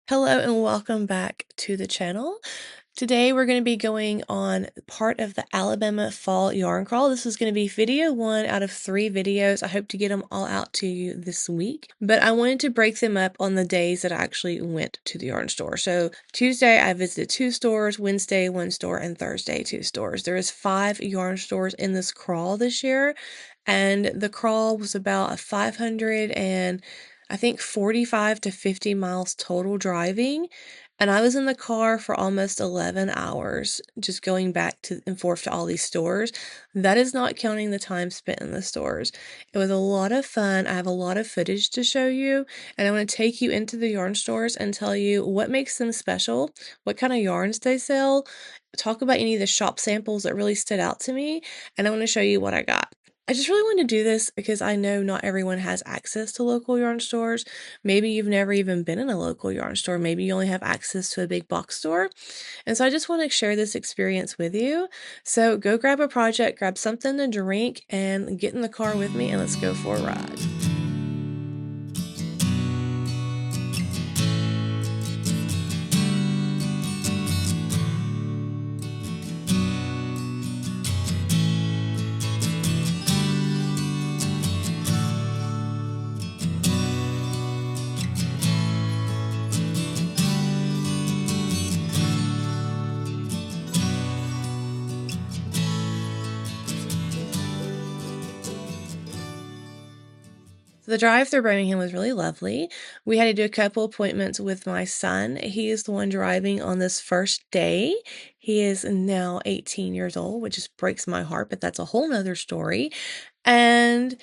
Hello and welcome back to the channel. Today we're going to be going on part of the Alabama Fall Yarn Crawl. This is going to be video 1 out of 3 videos. I hope to get them all out to you this week, but I wanted to break them up on the days that I actually went to the yarn store. So Tuesday I visited 2 stores, Wednesday 1 store, and Thursday 2 stores. There is 5 yarn stores in this crawl this year, and the crawl was about 500 and I think 45 to 50 miles total driving. And I was in the car for almost 11 hours, just going back to and forth to all these stores. That is not counting the time spent in the stores. It was a lot of fun. I have a lot of footage to show you, and I want to take you into the yarn stores and tell you what makes them special, what kind of yarns they sell, talk about any of the shop samples that really stood out to me, and I want to show you what I got. I just really wanted to do this because I know not everyone has access to local yarn stores. Maybe you've never even been in a local yarn store. Maybe you only have access to a big box store. And so I just want to share this experience with you. So go grab a project, grab something to drink, and get in the car with me and let's go for a ride. The drive through Birmingham was really lovely. We had to do a couple appointments with my son. He is the one driving on this first day. He is now 18 years old, which just breaks my heart, but that's a whole nother story. And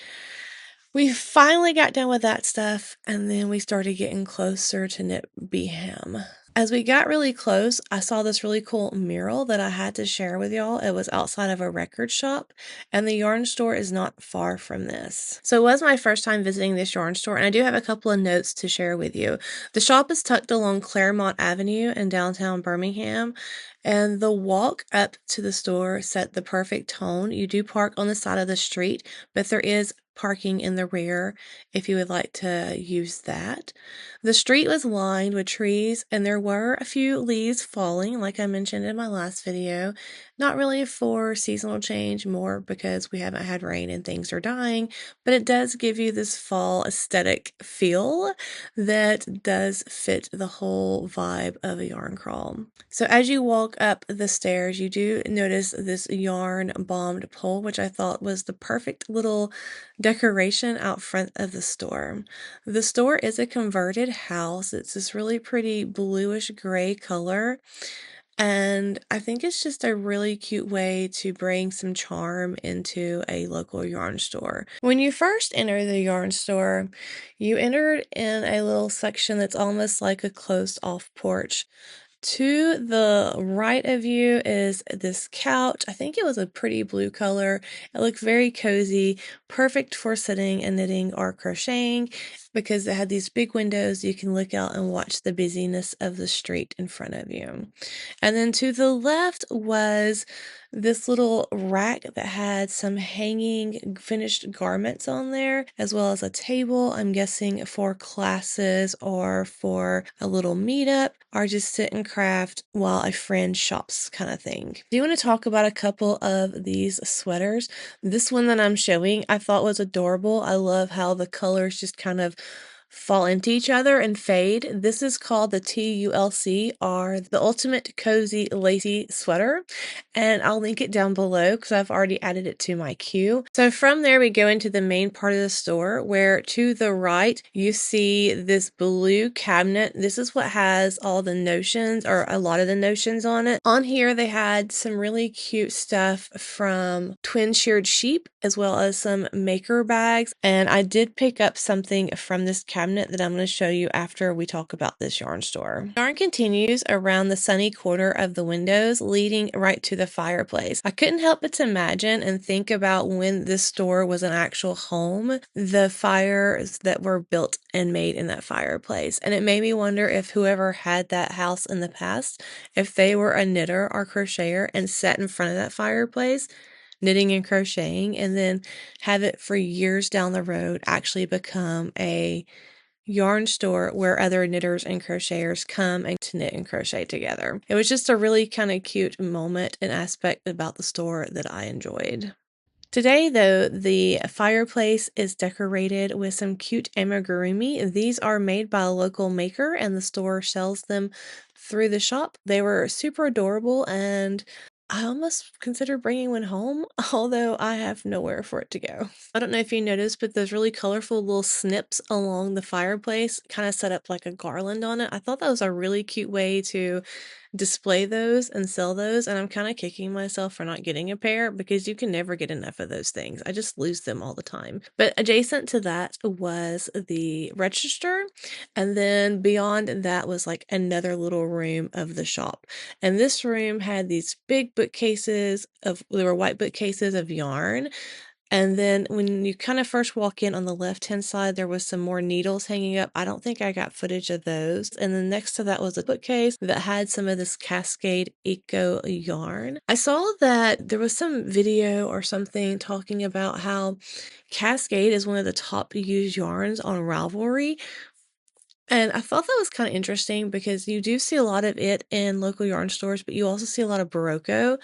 we finally got done with that stuff, and then we started getting closer to Bham. As we got really close, I saw this really cool mural that I had to share with y'all. It was outside of a record shop, and the yarn store is not far from this. So it was my first time visiting this yarn store, and I do have a couple of notes to share with you. The shop is tucked along Claremont Avenue in downtown Birmingham, and the walk up to the store set the perfect tone. You do park on the side of the street, but there is parking in the rear if you would like to use that. The street was lined with trees, and there were a few leaves falling, like I mentioned in my last video. Not really for seasonal change, more because we haven't had rain and things are dying, but it does give you this fall aesthetic feel that does fit the whole vibe of a yarn crawl. So as you walk up the stairs, you do notice this yarn bombed pole, which I thought was the perfect little decoration out front of the store. The store is a converted house. It's this really pretty bluish gray color, and I think it's just a really cute way to bring some charm into a local yarn store. When you first enter the yarn store, you enter in a little section that's almost like a closed off porch. To the right of you is this couch. I think it was a pretty blue color. It looked very cozy, perfect for sitting and knitting or crocheting because it had these big windows. You can look out and watch the busyness of the street in front of you. And then to the left was this little rack that had some hanging finished garments on there, as well as a table, I'm guessing for classes or for a little meetup, or just sit and craft while a friend shops kind of thing. Do you want to talk about a couple of these sweaters? This one that I'm showing I thought was adorable. I love how the colors just kind of fall into each other and fade. This is called the TULC, or the Ultimate Cozy Lacy Sweater, and I'll link it down below because I've already added it to my queue. So from there we go into the main part of the store, where to the right you see this blue cabinet. This is what has all the notions, or a lot of the notions on it. On here they had some really cute stuff from Twin Sheared Sheep, as well as some maker bags, and I did pick up something from this cabinet that I'm going to show you after we talk about this yarn store. Yarn continues around the sunny corner of the windows, leading right to the fireplace. I couldn't help but to imagine and think about when this store was an actual home, the fires that were built and made in that fireplace. And it made me wonder if whoever had that house in the past, if they were a knitter or crocheter and sat in front of that fireplace knitting and crocheting, and then have it for years down the road actually become a yarn store where other knitters and crocheters come and to knit and crochet together. It was just a really kind of cute moment and aspect about the store that I enjoyed. Today, though, the fireplace is decorated with some cute amigurumi. These are made by a local maker, and the store sells them through the shop. They were super adorable, and I almost consider bringing one home, although I have nowhere for it to go. I don't know if you noticed, but those really colorful little snips along the fireplace kind of set up like a garland on it. I thought that was a really cute way to display those and sell those, and I'm kind of kicking myself for not getting a pair because you can never get enough of those things. I just lose them all the time. But adjacent to that was the register, and then beyond that was like another little room of the shop. And this room had these big bookcases there were white bookcases of yarn, and then when you kind of first walk in on the left-hand side, there was some more needles hanging up. I don't think I got footage of those. And then next to that was a bookcase that had some of this Cascade Eco yarn. I saw that there was some video or something talking about how Cascade is one of the top used yarns on Ravelry. And I thought that was kind of interesting because you do see a lot of it in local yarn stores, but you also see a lot of Barocco.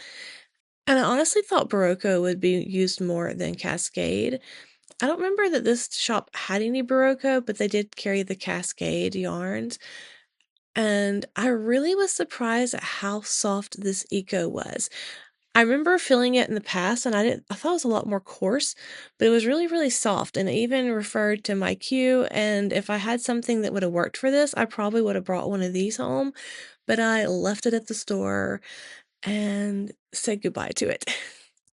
And I honestly thought Barocco would be used more than Cascade. I don't remember that this shop had any Barocco, but they did carry the Cascade yarns. And I really was surprised at how soft this Eco was. I remember feeling it in the past and I thought it was a lot more coarse, but it was really, really soft. And it even referred to my queue. And if I had something that would have worked for this, I probably would have brought one of these home, but I left it at the store and said goodbye to it.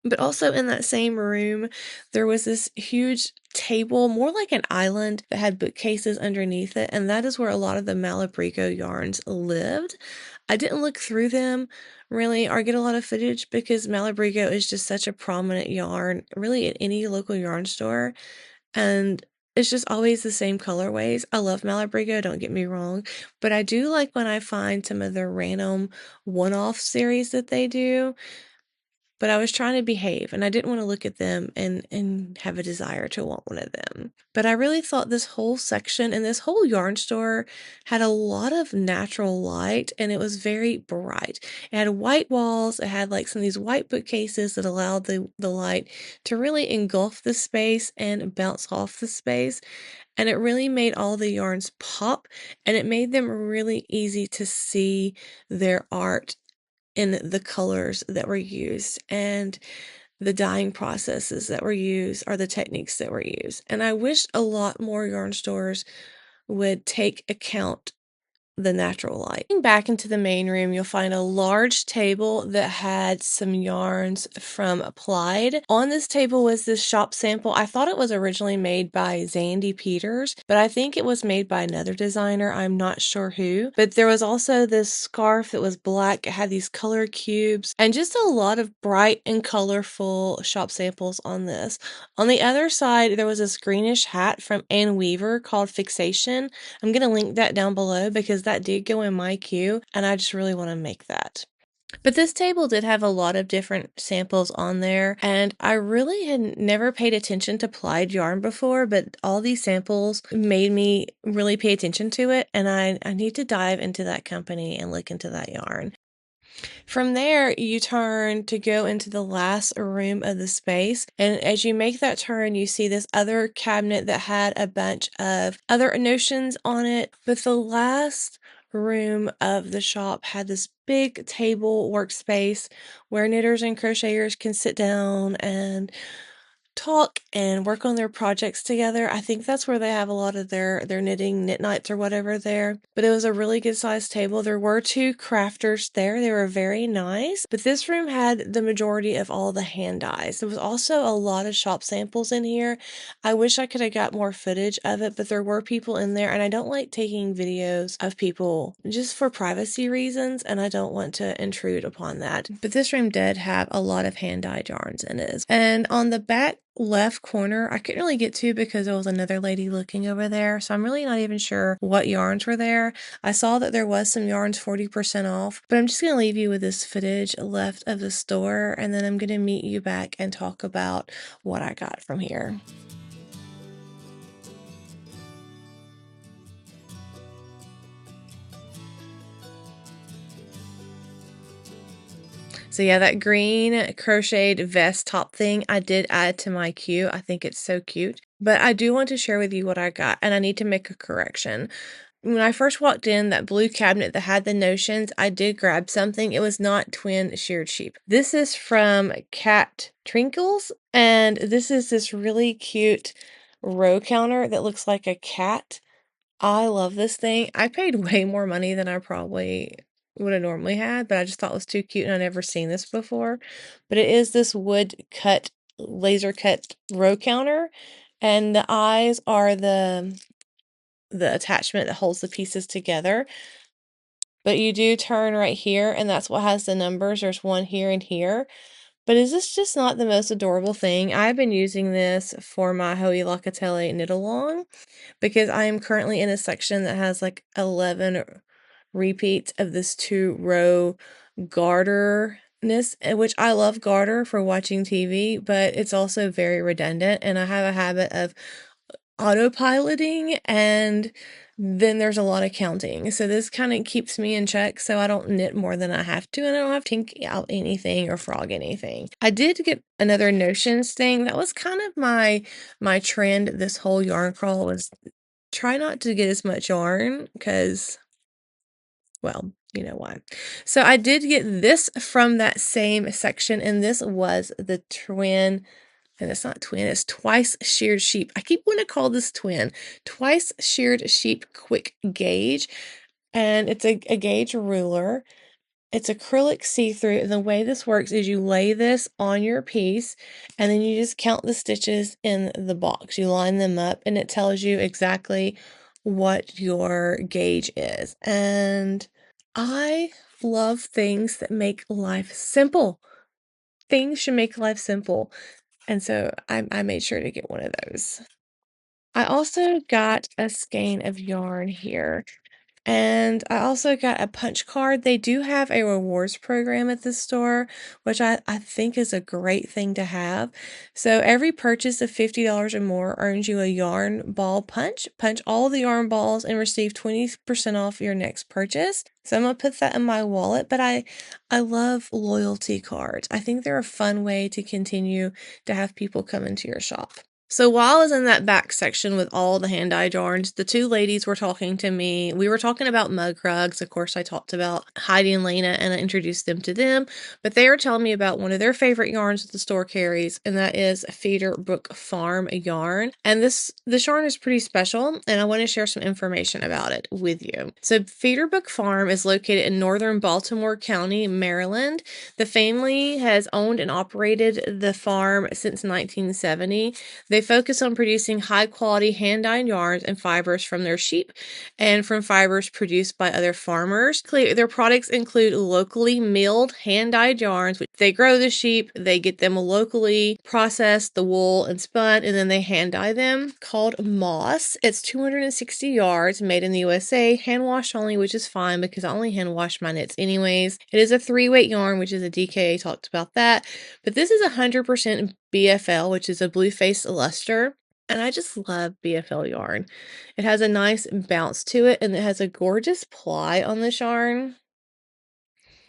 But also in that same room, there was this huge table, more like an island, that had bookcases underneath it, and that is where a lot of the Malabrigo yarns lived. I didn't look through them really or get a lot of footage because Malabrigo is just such a prominent yarn, really at any local yarn store, and it's just always the same colorways. I love Malabrigo, don't get me wrong, but I do like when I find some of the random one-off series that they do. But I was trying to behave, and I didn't wanna look at them and have a desire to want one of them. But I really thought this whole section and this whole yarn store had a lot of natural light, and it was very bright. It had white walls, it had, like, some of these white bookcases that allowed the light to really engulf the space and bounce off the space, and it really made all the yarns pop, and it made them really easy to see their art in the colors that were used and the dyeing processes that were used or the techniques that were used. And I wish a lot more yarn stores would take account the natural light. Getting back into the main room, you'll find a large table that had some yarns from Applied. On this table was this shop sample. I thought it was originally made by Zandy Peters, but I think it was made by another designer. I'm not sure who. But there was also this scarf that was black. It had these color cubes and just a lot of bright and colorful shop samples on this. On the other side, there was this greenish hat from Ann Weaver called Fixation. I'm going to link that down below because that did go in my queue and I just really want to make that. But this table did have a lot of different samples on there, and I really had never paid attention to plied yarn before, but all these samples made me really pay attention to it, and I need to dive into that company and look into that yarn. From there, you turn to go into the last room of the space, and as you make that turn, you see this other cabinet that had a bunch of other notions on it, but the last room of the shop had this big table workspace where knitters and crocheters can sit down and talk and work on their projects together. I think that's where they have a lot of their knitting knit nights or whatever there. But it was a really good sized table. There were two crafters there. They were very nice. But this room had the majority of all the hand dyes. There was also a lot of shop samples in here. I wish I could have got more footage of it, but there were people in there, and I don't like taking videos of people just for privacy reasons, and I don't want to intrude upon that. But this room did have a lot of hand dyed yarns in it. And on the back left corner, I couldn't really get to because there was another lady looking over there, so I'm really not even sure what yarns were there. I saw that there was some yarns 40% off, but I'm just going to leave you with this footage left of the store, and then I'm going to meet you back and talk about what I got from here. So yeah, that green crocheted vest top thing I did add to my queue. I think it's so cute. But I do want to share with you what I got, and I need to make a correction. When I first walked in, that blue cabinet that had the notions, I did grab something. It was not twin sheared sheep. This is from Cat Trinkles, and this is this really cute row counter that looks like a cat. I love this thing. I paid way more money than I probably would have normally had, but I just thought it was too cute and I'd never seen this before. But it is this wood cut, laser cut row counter, and the eyes are the attachment that holds the pieces together. But you do turn right here, and that's what has the numbers. There's one here and here. But is this just not the most adorable thing? I've been using this for my Hoey Locatelli knit along because I am currently in a section that has like 11 repeats of this 2-row garterness, which I love garter for watching TV, but it's also very redundant, and I have a habit of autopiloting, and then there's a lot of counting. So this kind of keeps me in check so I don't knit more than I have to, and I don't have to tink out anything or frog anything. I did get another notions thing. That was kind of my trend this whole yarn crawl, was try not to get as much yarn because, well, you know why. So I did get this from that same section, and this was the twin, and it's not twin, it's twice sheared sheep. I keep wanting to call this twin. Twice sheared sheep quick gauge, and it's a gauge ruler. It's acrylic see-through, and the way this works is you lay this on your piece, and then you just count the stitches in the box. You line them up, and it tells you exactly what your gauge is. And I love things that make life simple. Things should make life simple. And so I made sure to get one of those. I also got a skein of yarn here. And I also got a punch card. They do have a rewards program at this store, which I think is a great thing to have. So every purchase of $50 or more earns you a yarn ball punch. Punch all the yarn balls and receive 20% off your next purchase. So I'm going to put that in my wallet, but I love loyalty cards. I think they're a fun way to continue to have people come into your shop. So while I was in that back section with all the hand-dyed yarns, the two ladies were talking to me. We were talking about mug rugs. Of course, I talked about Heidi and Lena, and I introduced them to them. But they were telling me about one of their favorite yarns that the store carries, and that is Feeder Brook Farm yarn. And this yarn is pretty special, and I want to share some information about it with you. So Feeder Brook Farm is located in northern Baltimore County, Maryland. The family has owned and operated the farm since 1970. They focus on producing high-quality hand-dyed yarns and fibers from their sheep and from fibers produced by other farmers. Their products include locally milled hand-dyed yarns. They grow the sheep, they get them locally processed, the wool and spun, and then they hand-dye them, called moss. It's 260 yards, made in the USA, hand-washed only, which is fine because I only hand-wash my knits anyways. It is a 3-weight yarn, which is a DKA, talked about that. But this is 100% BFL, which is a blue-faced luster, and I just love BFL yarn. It has a nice bounce to it, and it has a gorgeous ply on this yarn,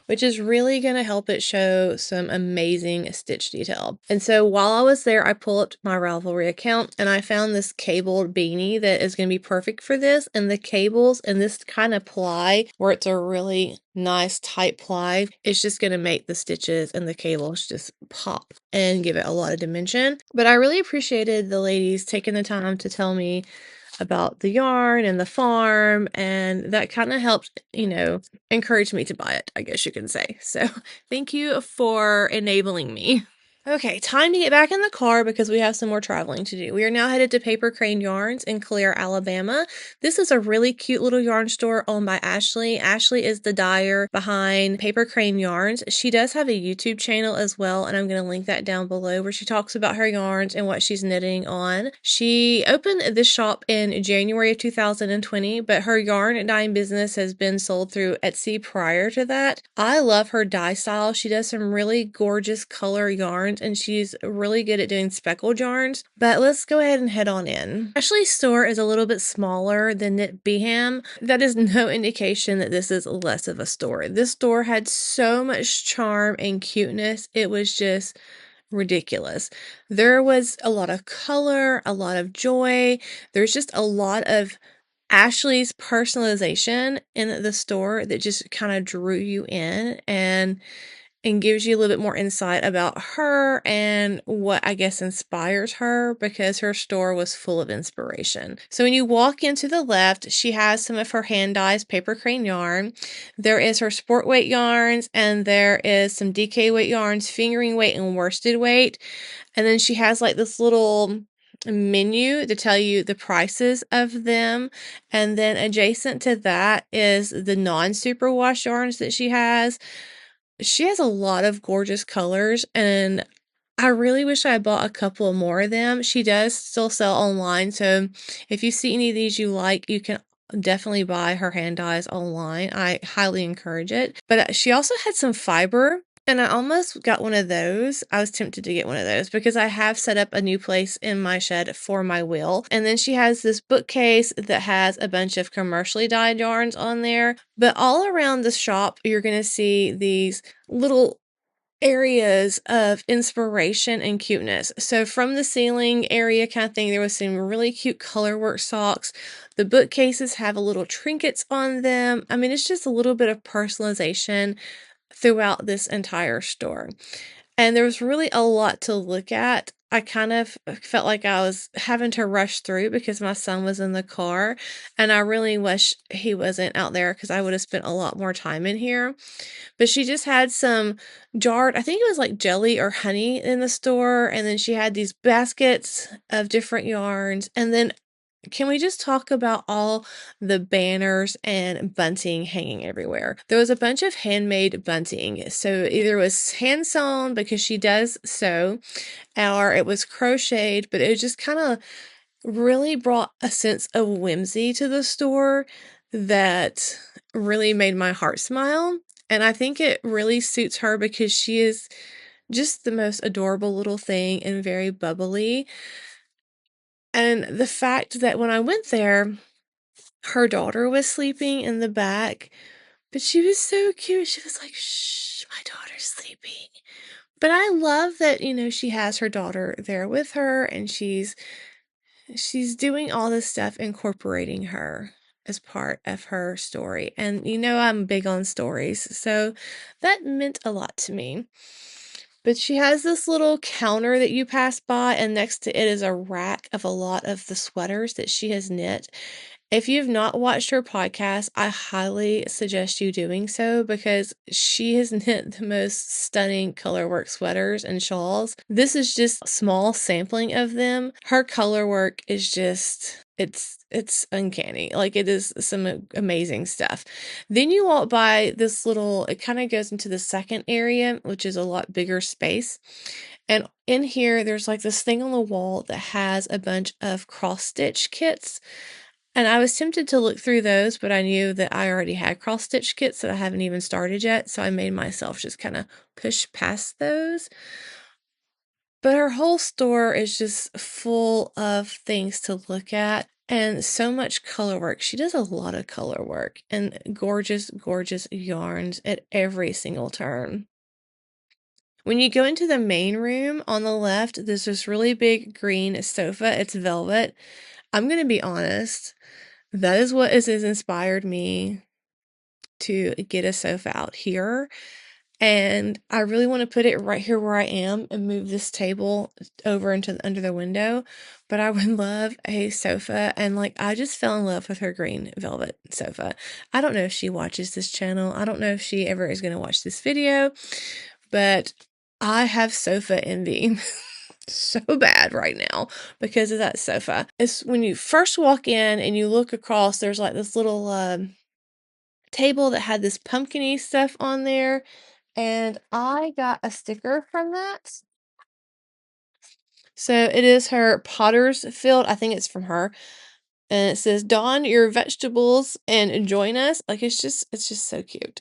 which is really going to help it show some amazing stitch detail. And so while I was there, I pulled up my Ravelry account, and I found this cabled beanie that is going to be perfect for this, and the cables and this kind of ply, where it's a really nice tight ply, it's just going to make the stitches and the cables just pop and give it a lot of dimension. But I really appreciated the ladies taking the time to tell me about the yarn and the farm, and that kind of helped, encourage me to buy it, I guess you can say. So thank you for enabling me. Okay, time to get back in the car because we have some more traveling to do. We are now headed to Paper Crane Yarns in Calera, Alabama. This is a really cute little yarn store owned by Ashley. Ashley is the dyer behind Paper Crane Yarns. She does have a YouTube channel as well, and I'm going to link that down below, where she talks about her yarns and what she's knitting on. She opened this shop in January of 2020, but her yarn dyeing business has been sold through Etsy prior to that. I love her dye style. She does some really gorgeous color yarns, yarns, and she's really good at doing speckled yarns. But let's go ahead and head on in. Ashley's store is a little bit smaller than Knit Bham. That is no indication that this is less of a store. This store had so much charm and cuteness. It was just ridiculous. There was a lot of color, a lot of joy. There's just a lot of Ashley's personalization in the store that just kind of drew you in and gives you a little bit more insight about her and what I guess inspires her, because her store was full of inspiration. So when you walk into the left, she has some of her hand dyes paper crane yarn. There is her sport weight yarns, and there is some DK weight yarns, fingering weight and worsted weight. And then she has like this little menu to tell you the prices of them. And then adjacent to that is the non-superwash yarns that she has. She has a lot of gorgeous colors, and I really wish I bought a couple more of them. She does still sell online, so if you see any of these you like, you can definitely buy her hand dyes online. I highly encourage it. But she also had some fiber, and I almost got one of those. I was tempted to get one of those because I have set up a new place in my shed for my wheel. And then she has this bookcase that has a bunch of commercially dyed yarns on there. But all around the shop, you're going to see these little areas of inspiration and cuteness. So from the ceiling area kind of thing, there was some really cute colorwork socks. The bookcases have a little trinkets on them. I mean, it's just a little bit of personalization throughout this entire store. And there was really a lot to look at. I kind of felt like I was having to rush through because my son was in the car, and I really wish he wasn't out there because I would have spent a lot more time in here. But she just had some jarred, I think it was like jelly or honey in the store, and then she had these baskets of different yarns. And then can we just talk about all the banners and bunting hanging everywhere? There was a bunch of handmade bunting. So either it was hand sewn because she does sew, or it was crocheted, but it just kind of really brought a sense of whimsy to the store that really made my heart smile. And I think it really suits her because she is just the most adorable little thing and very bubbly. And the fact that when I went there, her daughter was sleeping in the back, but she was so cute. She was like, "Shh, my daughter's sleeping." But I love that, she has her daughter there with her, and she's doing all this stuff, incorporating her as part of her story. And I'm big on stories, so that meant a lot to me. But she has this little counter that you pass by, and next to it is a rack of a lot of the sweaters that she has knit. If you've not watched her podcast, I highly suggest you doing so because she has knit the most stunning colorwork sweaters and shawls. This is just a small sampling of them. Her colorwork is just, it's uncanny. Like, it is some amazing stuff. Then you walk by this little, it kind of goes into the second area, which is a lot bigger space. And in here, there's like this thing on the wall that has a bunch of cross stitch kits. And I was tempted to look through those, but I knew that I already had cross stitch kits that I haven't even started yet. So I made myself just kind of push past those. But her whole store is just full of things to look at and so much color work. She does a lot of color work and gorgeous, gorgeous yarns at every single turn. When you go into the main room on the left, there's this really big green sofa. It's velvet. I'm going to be honest. That is what has inspired me to get a sofa out here. And I really want to put it right here where I am and move this table over into under the window. But I would love a sofa. And I just fell in love with her green velvet sofa. I don't know if she watches this channel. I don't know if she ever is going to watch this video. But I have sofa envy. So bad right now because of that sofa. It's when you first walk in and you look across, there's like this little table that had this pumpkin-y stuff on there, and I got a sticker from that. So it is her Potter's Field. I think it's from her. And it says, "Don your vegetables and join us." Like, it's just so cute.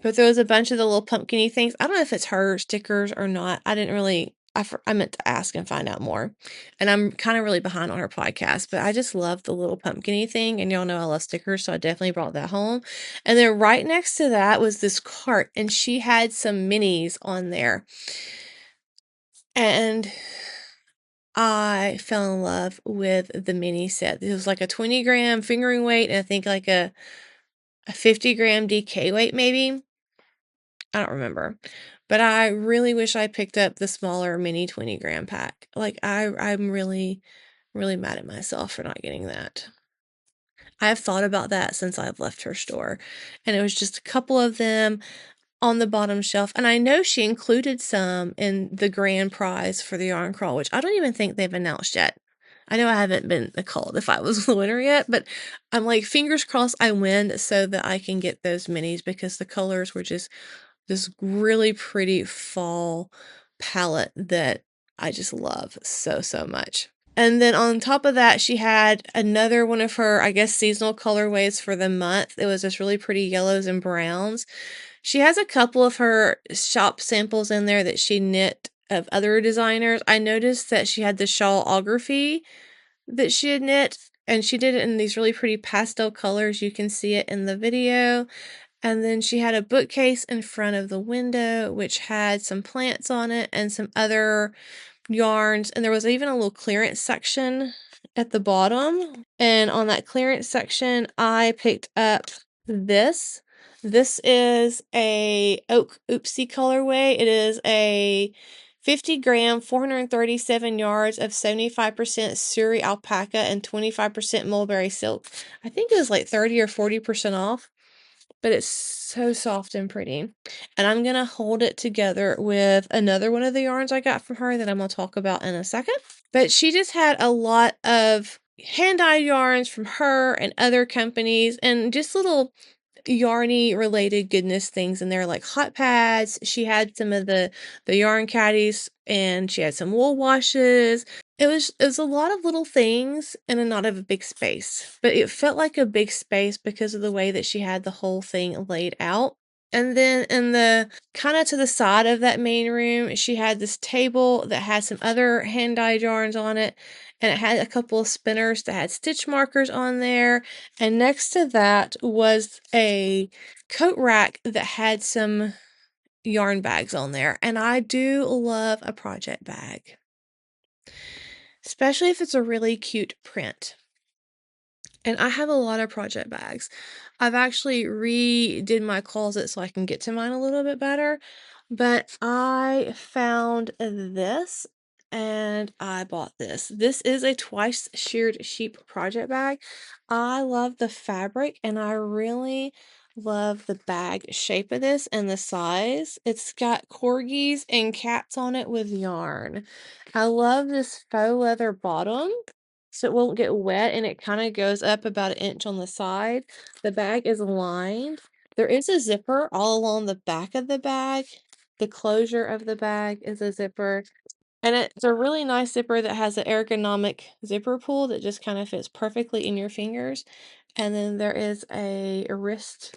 But there was a bunch of the little pumpkin-y things. I don't know if it's her stickers or not. I didn't really I meant to ask and find out more. And I'm kind of really behind on her podcast, but I just love the little pumpkin-y thing, and y'all know I love stickers, so I definitely brought that home. And then right next to that was this cart, and she had some minis on there. And I fell in love with the mini set. It was like a 20-gram fingering weight, and I think like a 50-gram DK weight, maybe. I don't remember. But I really wish I picked up the smaller mini 20-gram pack. Like, I'm really, really mad at myself for not getting that. I have thought about that since I've left her store, and it was just a couple of them on the bottom shelf, and I know she included some in the grand prize for the yarn crawl, which I don't even think they've announced yet. I know I haven't been called if I was the winner yet, but I'm like, fingers crossed I win so that I can get those minis, because the colors were just this really pretty fall palette that I just love so, so much. And then on top of that, she had another one of her, I guess, seasonal colorways for the month. It was just really pretty yellows and browns. She has a couple of her shop samples in there that she knit of other designers. I noticed that she had the shawlography that she had knit, and she did it in these really pretty pastel colors. You can see it in the video. And then she had a bookcase in front of the window, which had some plants on it and some other yarns. And there was even a little clearance section at the bottom. And on that clearance section, I picked up this. This is a Oak Oopsie colorway. It is a 50-gram, 437 yards of 75% Suri alpaca and 25% mulberry silk. I think it was like 30 or 40% off, but it's so soft and pretty. And I'm going to hold it together with another one of the yarns I got from her that I'm going to talk about in a second. But she just had a lot of hand-dyed yarns from her and other companies, and just little yarny related goodness things in there, like hot pads. She had some of the yarn caddies, and she had some wool washes. It was a lot of little things in a not of a big space, but it felt like a big space because of the way that she had the whole thing laid out. And then in the kind of to the side of that main room, she had this table that had some other hand-dyed yarns on it, and it had a couple of spinners that had stitch markers on there. And next to that was a coat rack that had some yarn bags on there. And I do love a project bag, especially if it's a really cute print. And I have a lot of project bags. I've actually redid my closet so I can get to mine a little bit better. But I found this and I bought this. This is a twice sheared sheep project bag. I love the fabric, and I really love the bag shape of this and the size. It's got corgis and cats on it with yarn. I love this faux leather bottom, so it won't get wet, and it kind of goes up about an inch on the side. The bag is lined. There is a zipper all along the back of the bag. The closure of the bag is a zipper, and it's a really nice zipper that has an ergonomic zipper pull that just kind of fits perfectly in your fingers. And then there is a wrist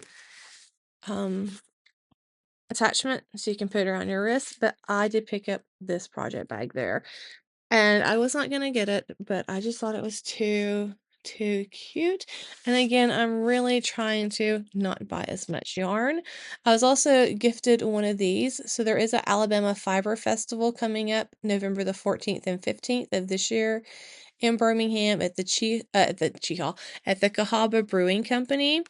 attachment so you can put it around your wrist, but I did pick up this project bag there. And I was not gonna get it, but I just thought it was too cute. And again, I'm really trying to not buy as much yarn. I was also gifted one of these. So there is an Alabama Fiber Festival coming up November the 14th and 15th of this year in Birmingham at the at the Cahaba Brewing Company.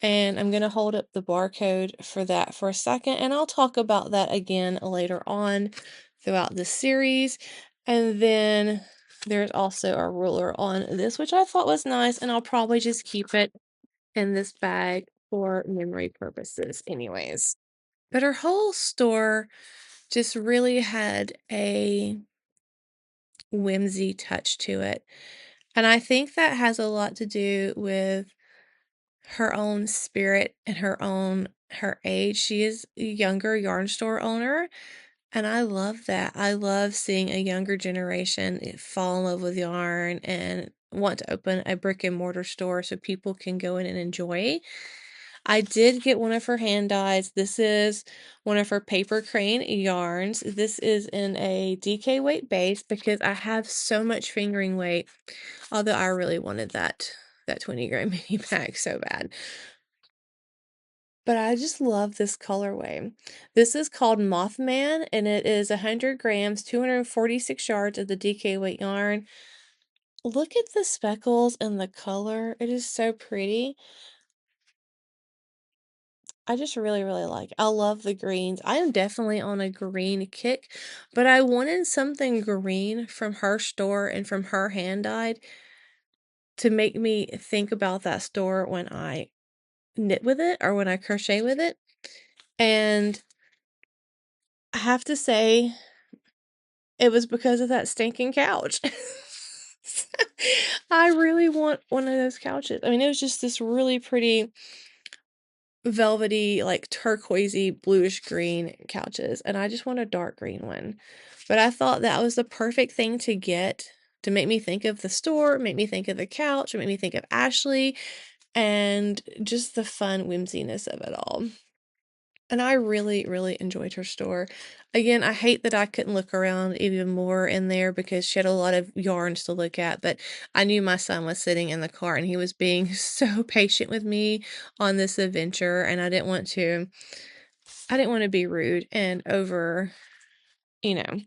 And I'm gonna hold up the barcode for that for a second, and I'll talk about that again later on throughout the series. And then there's also a ruler on this, which I thought was nice, and I'll probably just keep it in this bag for memory purposes anyways. But her whole store just really had a whimsy touch to it. And I think that has a lot to do with her own spirit and her age. She is a younger yarn store owner, and I love that. I love seeing a younger generation fall in love with yarn and want to open a brick and mortar store so people can go in and enjoy I did get one of her hand dyes. This is one of her paper crane yarns. This is in a DK weight base because I have so much fingering weight, although I really wanted that 20-gram mini pack so bad. But I just love this colorway. This is called Mothman, and it is 100 grams, 246 yards of the DK weight yarn. Look at the speckles and the color. It is so pretty. I just really, really like it. I love the greens. I am definitely on a green kick, but I wanted something green from her store and from her hand dyed to make me think about that store when I knit with it or when I crochet with it. And I have to say, it was because of that stinking couch. I really want one of those couches. I mean, it was just this really pretty velvety, like turquoisey, bluish green couches, and I just want a dark green one. But I thought that was the perfect thing to get to make me think of the store, make me think of the couch, make me think of Ashley, and just the fun whimsiness of it all. And I really, really enjoyed her store. Again, I hate that I couldn't look around even more in there because she had a lot of yarns to look at, but I knew my son was sitting in the car and he was being so patient with me on this adventure, and I didn't want to be rude and over, you know,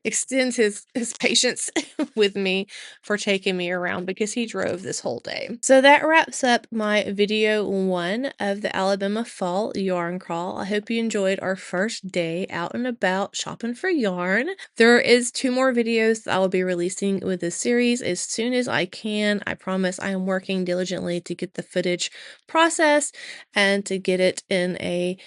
extend his patience with me for taking me around because he drove this whole day. So that wraps up my video 1 of the Alabama Fall Yarn Crawl. I hope you enjoyed our first day out and about shopping for yarn. There is 2 more videos that I will be releasing with this series as soon as I can. I promise I am working diligently to get the footage processed and to get it in a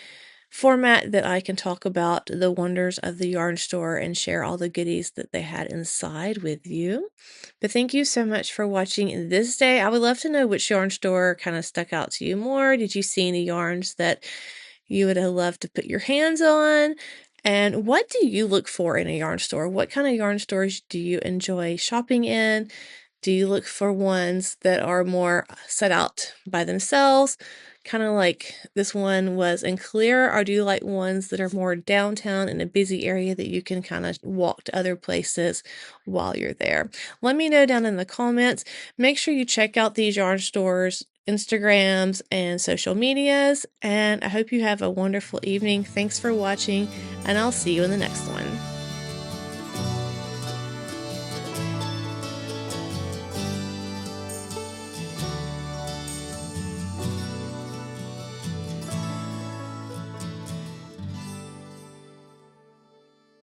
format that I can talk about the wonders of the yarn store and share all the goodies that they had inside with you. But thank you so much for watching this day. I would love to know which yarn store kind of stuck out to you more. Did you see any yarns that you would have loved to put your hands on? And what do you look for in a yarn store? What kind of yarn stores do you enjoy shopping in? Do you look for ones that are more set out by themselves, kind of like this one was in Calera, or do you like ones that are more downtown in a busy area that you can kind of walk to other places while you're there? Let me know down in the comments. Make sure you check out these yarn stores, Instagrams, and social medias, and I hope you have a wonderful evening. Thanks for watching, and I'll see you in the next one.